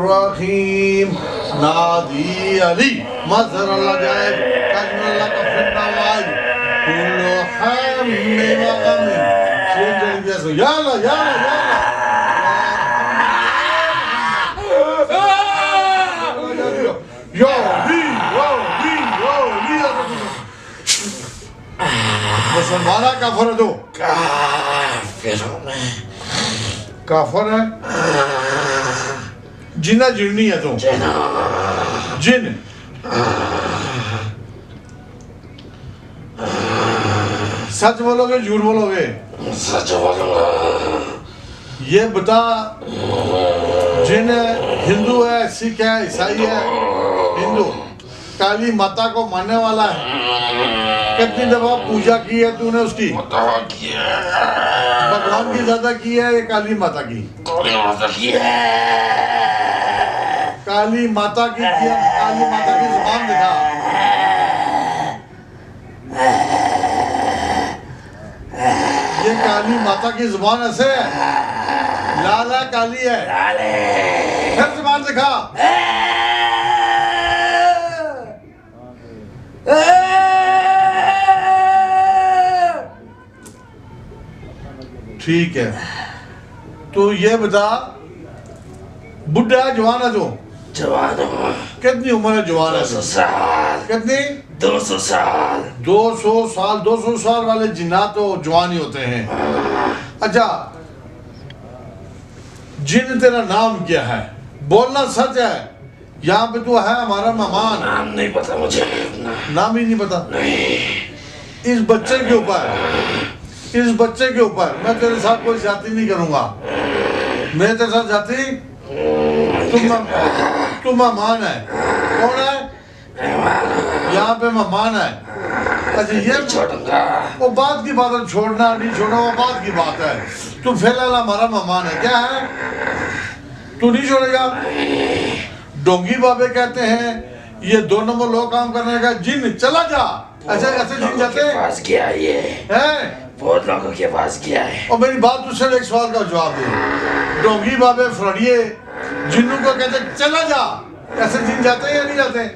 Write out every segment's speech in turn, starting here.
रहीम नादी अली मजर अल्लाह जाए कजम अल्लाह का फिरना वाई कुल्लो हम्मे व गमी शेर जली जैसे याला याला याला यो ली मुसलमाना काफर दो काफर है जिन्ना जिन्नी है तुम जिन सच बोलोगे झूठ बोलोगे सच बोलूंगा। ये बता जिन हिंदू है सिख है ईसाई है हिंदू काली माता को मानने वाला है कितनी दफा पूजा की है तूने उसकी भगवान की ज्यादा की है ये काली माता की काली माता की काली माता की जुबान दिखा ये काली माता की जुबान ऐसे है लाल है काली है फिर जुबान दिखा ठीक है तो ये बता बुढ़ा है जवान है तू जवान हूँ। कितनी उम्र है जवान है 200 साल। कितनी 200 साल। 200 साल वाले जिन्नात तो जवान ही होते हैं। अच्छा जिन तेरा नाम क्या है बोलना सच है यहाँ पे तू है हमारा मेहमान नाम नहीं पता मुझे नाम ही नहीं पता नहीं। इस बच्चे के ऊपर मैं तेरे साथ कोई जाति नहीं करूंगा मैं तेरे साथ जाति तू मेहमान है कौन है यहाँ पे मेहमान है अच्छा ये छोड़ूंगा। वो बात की बात है छोड़ना नहीं छोड़ना वो बात की बात है तू फिलहाल हमारा मेहमान है क्या है तू नहीं छोड़ेगा डोंगी बाबे कहते हैं ये 2 नंबर लोग काम करने का जिन चला जा ऐसे ऐसे जिन जाते हैं पास गया ये हैं बहुत लोगों के पास गया है। और मेरी बात तुझसे एक सवाल का जवाब दे डोंगी बाबे फरड़िए जिन्नू को कहते चला जा ऐसे जिन जाते हैं या नहीं जाते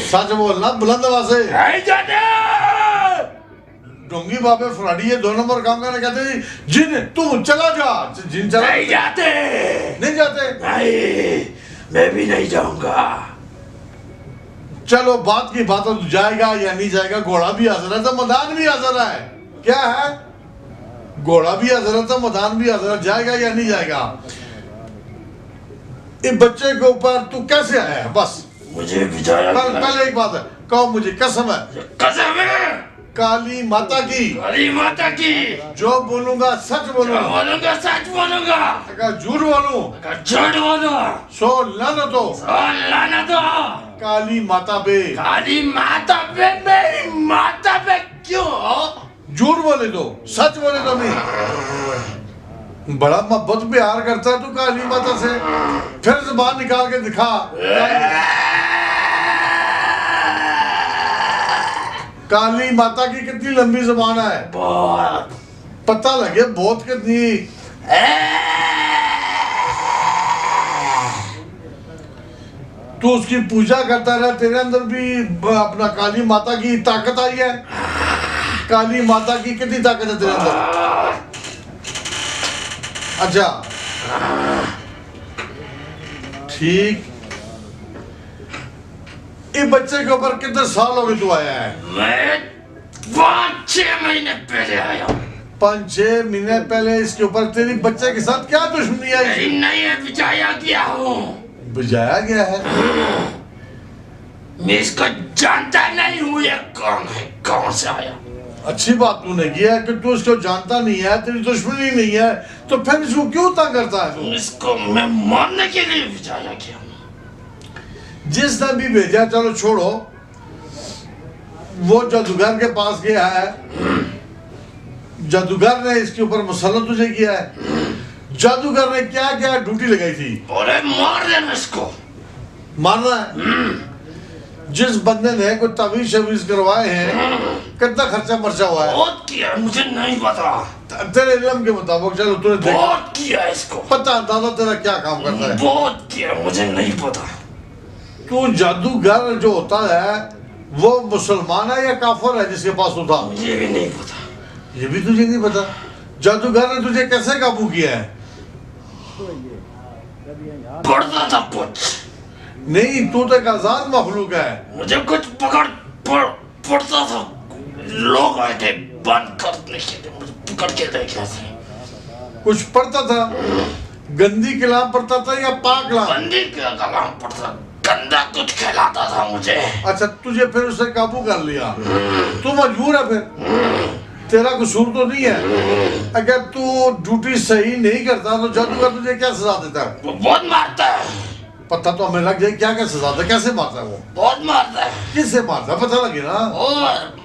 सच बोलना बुलंद आवाज से नहीं जाते। डोंगी बाबे फरड़िए 2 नंबर काम करने कहते जिन तू चला जा जिन चला नहीं जाते। नहीं जाते नहीं मैं भी नहीं जाऊंगा। चलो बात की बात है जाएगा या नहीं जाएगा घोड़ा भी हाजिर है तो मैदान भी हाजिर है क्या है घोड़ा भी हाजिर है तो मैदान भी हाजिर है जाएगा या नहीं जाएगा इस बच्चे के ऊपर तू कैसे आया है बस मुझे बिचारा पहले एक बात है कहो मुझे कसम है कसम है काली माता की काली माता की जो बोलूंगा सच बोलूंगा सच बोलूंगा अगर झूठ बोलूं अगर झूठ बोलूं सो लानत हो लानत हो काली माता पे काली माता पे मेरी माता पे क्यों झूठ बोले तो सच बोले तो नहीं बड़ा मोहब्बत प्यार करता है तू काली माता से फिर जुबान निकाल के दिखा काली माता की कितनी लंबी जुबान है बहुत पता लगे बहुत कितनी तू उसकी पूजा करता रहा तेरे अंदर भी अपना काली माता की ताकत आई है काली माता की कितनी ताकत है तेरे अंदर अच्छा ठीक इस बच्चे के ऊपर कितने साल हो गए तू आया है मैं 5-6 महीने पहले आया हूँ। 5-6 महीने पहले इसके ऊपर तेरी बच्चे के साथ क्या दुश्मनी आई नहीं है बिछाया गया हूँ बुझाया गया है मैं इसको जानता नहीं हूँ ये कौन है कौन से आया। अच्छी बात तूने की है कि तू इसको जानता नहीं है तेरी दुश्मनी नहीं है तो फिर इसको क्यों तंग करता है तू इसको मैं मारने के लिए बिछाया गया हूँ। जिसने भी भेजा चलो छोड़ो वो जादूगर के पास गया है जादूगर ने इसके ऊपर मुसल्लत तुझे किया है जादूगर ने क्या क्या ड्यूटी लगाई थी अरे मार देना इसको मारना है जिस बंदे ने कोई तवीज शवीज करवाए हैं, कितना खर्चा मर्चा हुआ है? बहुत किया, मुझे नहीं पता। तेरे इल्म के मुताबिक, चलो तूने देखा, बहुत किया इसको, पता अंदाजा तेरा क्या काम करता है? बहुत किया, मुझे नहीं पता। तू जादूगर जो होता है वो मुसलमान है या काफिर है जिसके पास तू था? मुझे भी नहीं पता। ये भी तुझे नहीं पता? जादूगर ने तुझे कैसे काबू किया है? पढ़ता था कुछ। नहीं, तू तो एक आजाद मखलूक है। मुझे कुछ पढ़ता था, लोग आए थे बंद करने के लिए, मुझे पकड़ के ले गए थे। कुछ पढ़ता था? गंदी कलाम पढ़ता था या पाक कलाम? गंदी का कलाम पढ़ता, गंदा कुछ खिलाता था मुझे। अच्छा, तुझे फिर उससे काबू कर लिया, तू मजबूर है फिर, तेरा कसूर तो नहीं है। अगर तू ड्यूटी सही नहीं करता तो जादूगर तुझे क्या सजा देता है? वो बहुत मारता है। पता तो हमें लग जाए क्या क्या सजा देता है, कैसे मारता है वो? बहुत मारता है। किससे मारता है पता लगे ना? और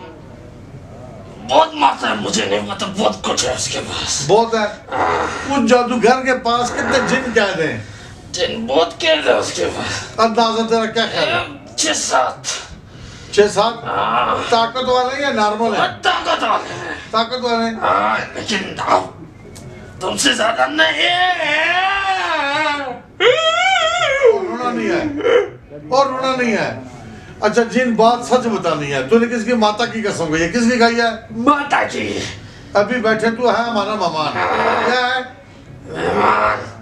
बहुत मारता है, मुझे नहीं पता, बहुत कुछ है उसके पास। बहुत है। उस जादूगर के पास कितने जिन कैद हैं? जिन बहुत कैद है उसके पास। अंदाजा तेरा क्या ख्याल है? 6-7। 6-7? ताकत वाले या नॉर्मल है? ताकत वाले हैं। ताकत वाले? लेकिन अब तुमसे ज्यादा नहीं। और रोना नहीं है, और रोना नहीं है। अच्छा, जिन बात सच बतानी है, तूने किसकी माता की कसम खाई है? किसकी खाई है? माता की। अभी बैठे तू है हमारा मेहमान, क्या है?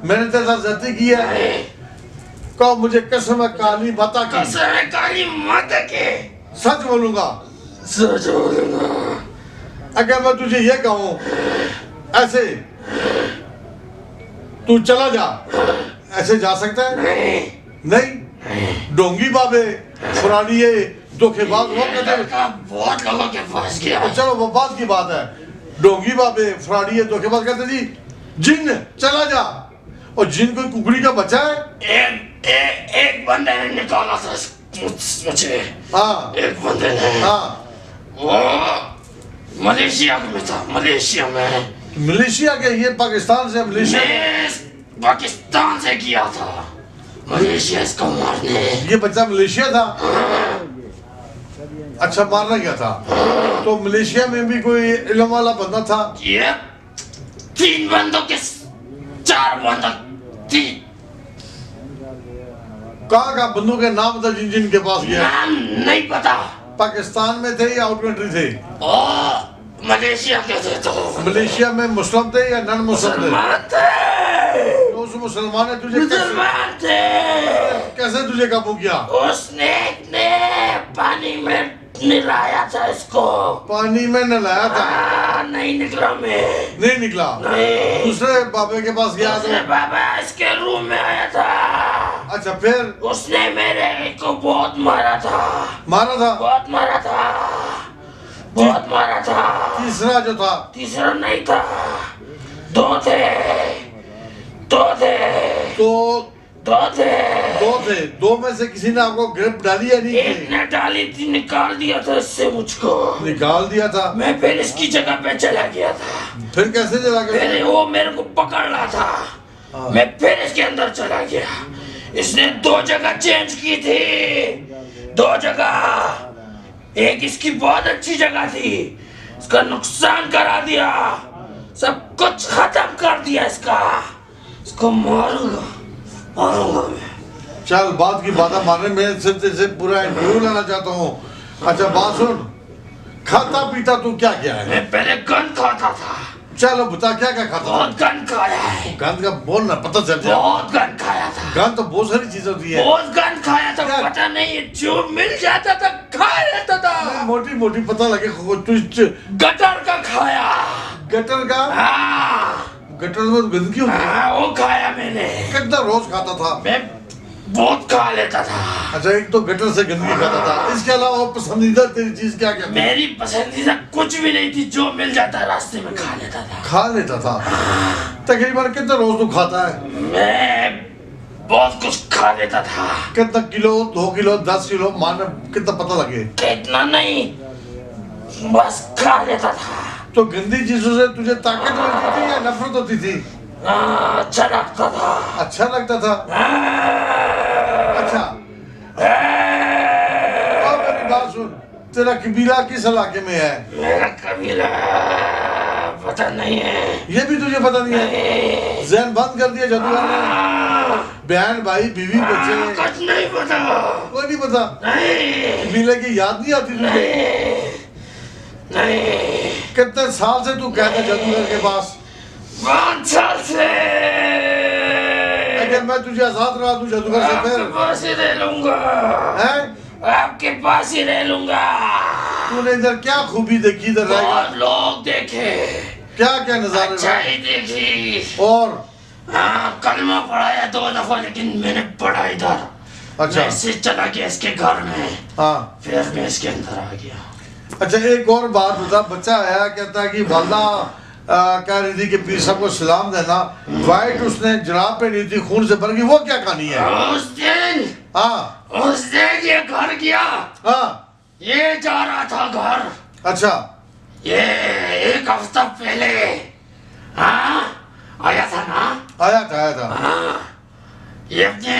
मैंने तेरे साथ ज्यादती की है? कहो मुझे कसम है काली माता की। कसम है काली माता की। सच बोलूंगा। सच बोलूंगा। अगर मैं तुझे ये कहूं ऐसे, तू चला जा, ऐसे जा सकता है? नहीं। डोंगी बाबे, फुरानिये, धोखेबाज, वो कहते हैं। बहुत लोगों के पास गया। तो चलो वो बात की बात है। डोंगी बाबे, फुरानिये, धोखेबाज कहते जी जिन चला जा। और जिन कोई कुकड़ी का बच्चा है? एक बंदे ने निकाला था मुझे। हाँ, एक बंदे ने। हाँ। वो मलेशिया में था, मलेशिया में। मलेशिया के? ये पाकिस्तान से? मलेशिया? पाकिस्तान से किया था, मलेशिया इसको मारने। ये बच्चा मलेशिया था? अच्छा, मारना गया था। तो मलेशिया में भी कोई इल्म वाला बंदा था? ये 3 बंदों के 4 बंदों, 3। कहाँ का बंदों के नाम था जिन जिन के पास गया? नाम नहीं पता। पाकिस्तान में थे या आउट कंट्री थे? मलेशिया के थे। तो मलेशिया में मुस्लिम थे या नॉन मुस्लिम थे? तो उस मुसलमान ने तुझे कैसे तुझे काबू किया? उसने पानी में नहलाया था इसको। पानी में नहलाया था? नहीं निकला मैं। नहीं निकला? नहीं। दूसरे बाबे के पास गया तो? बाबा इसके रूम में आया था। अच्छा, फिर? उसने मेरे को बहुत मारा था। मारा था? बहुत मारा था, बहुत मारा था। तीसरा जो था? तीसरा नहीं था, 2 थे। 2 थे। तो 2 थे। 2 थे। 2 में से किसी ने आपको ग्रिप डाली या नहीं? एक ने डाली थी, निकाल दिया था इससे मुझको। निकाल दिया था? मैं फिर इसकी जगह पे चला गया था। फिर कैसे चला गया? फिर वो मेरे को पकड़ रहा था, मैं फिर इसके अंदर चला गया। इसने 2 जगह चेंज की थी, 2 जगह। एक इसकी बहुत अच्छी जगह थी, इसका नुकसान करा दिया, सब कुछ खत्म कर दिया इसका। इसको मारूंगा, मारूंगा मैं। चल, बात की बात मारने में से पूरा इंटरव्यू लेना चाहता हूँ। अच्छा, बात सुन, खाता पीता तू क्या क्या है? मैं पहले गंद खाता था। चलो बता, क्या क्या खाता था? बहुत गंद खाया है। गंद का बोलना, पता चल जाए। बहुत गंद खाया था। गंद तो बहुत सारी चीजें होती है। बहुत गंद खाया था, पता नहीं जो मिल जाता था खा लेता था। मोटी मोटी पता लगे तुझ। गटर का खाया। गटर का? गटर में गंदगी होती है? वो खाया मैंने। कितना रोज खाता था? मैं बहुत खा लेता था। अच्छा, एक तो गटर से गंदगी खाता था, इसके अलावा पसंदीदा तेरी चीज क्या क्या? मेरी पसंदीदा कुछ भी नहीं थी, जो मिल जाता रास्ते में खा लेता था। खा लेता था? तकरीबन कितना रोज तू खाता है? मैं बहुत कुछ खा लेता था। कितना किलो? 2 किलो, 10 किलो, मान कितना पता लगे? कितना नहीं, बस खा लेता था। तो गंदी चीजों से तुझे ताकत मिलती थी या नफरत होती थी? अच्छा लगता था। अच्छा लगता था? अच्छा, तेरा कबीला किस इलाके में है? मेरा कबीला पता नहीं है। ये भी तुझे पता नहीं है? जहन बंद कर दिया जादूगर ने? बहन भाई बीवी बच्चे कुछ नहीं पता। कोई नहीं पता? नहीं कबीले की याद नहीं आती तुझे? नहीं। कितने साल से तू कहता जादूगर के पास? 5 साल से। अगर मैं तुझे आजाद रहा तू जादूगर से आपके फिर पास ही रह लूंगा। हैं? आपके पास ही रह लूंगा। तूने इधर क्या खूबी देखी? इधर रहेगा? बहुत लोग देखे, क्या क्या नजारे अच्छाई देखी। और हाँ, कलमा पढ़ाया 2 दफा, लेकिन मैंने पढ़ा इधर। अच्छा। मैं इससे चला गया इसके घर में, हाँ फिर मैं इसके अंदर आ गया। अच्छा एक और बात बता, बच्चा आया कहता है कि वाला कह रही थी कि पीर साहब को सलाम देना, वाइट उसने जराब पहनी थी खून से भर गई, वो क्या कहानी है? उस दिन ये घर गया, हाँ ये जा रहा था घर, अच्छा ये 1 हफ्ता पहले हाँ आया था ना? आया था हाँ, ये अपने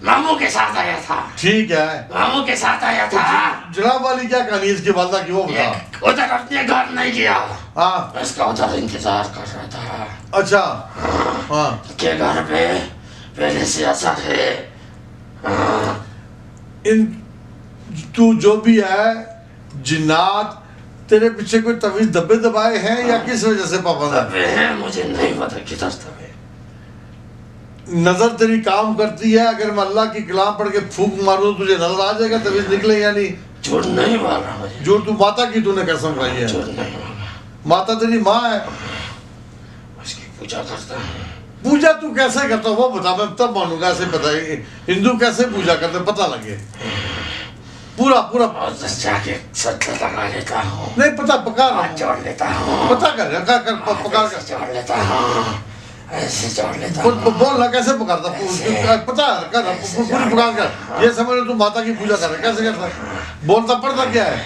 मामू के साथ आया था। ठीक है। मामू के साथ आया था। जनाब वाली क्या कहानी है इसकी वालदा की, वो बता। उधर अपने घर नहीं गया, हाँ उसका उधर इंतजार कर रहा था। अच्छा हाँ के घर पे पहले से ऐसा है। हाँ, इन तू जो भी है, जिन्नात तेरे पीछे कोई तवीज दबे दबाए हैं या किस वजह से पाबंद है? तबे है, मुझे नहीं पता किधर तबे। नजर तेरी काम करती है? अगर मैं अल्लाह की कलाम पढ़ के फूंक मारूं तुझे नजर आ जाएगा तवीज निकले या नहीं? झूठ नहीं बोल रहा मुझे। जो तू माता की तूने कसम खाई है? झूठ नहीं बोला। माता तेरी माँ है, उसकी पूजा करता हूँ। पूजा तू कैसे करता वो बता, मैं तब मानूंगा। ऐसे पता है हिंदू कैसे पूजा करते पता लगे पूरा पूरा। और जाके सत्य लगा लेता हूँ, नहीं पता पका हाथ जोड़ लेता हूँ, पता कर पका कर जोड़ लेता हूँ, ऐसे जोड़ लेता हूँ। बोल ना कैसे पकड़ता पता कर पूरी पका कर। ये समझ तू माता की पूजा कर रहा है, कैसे करता? बोलता पढ़ता क्या है?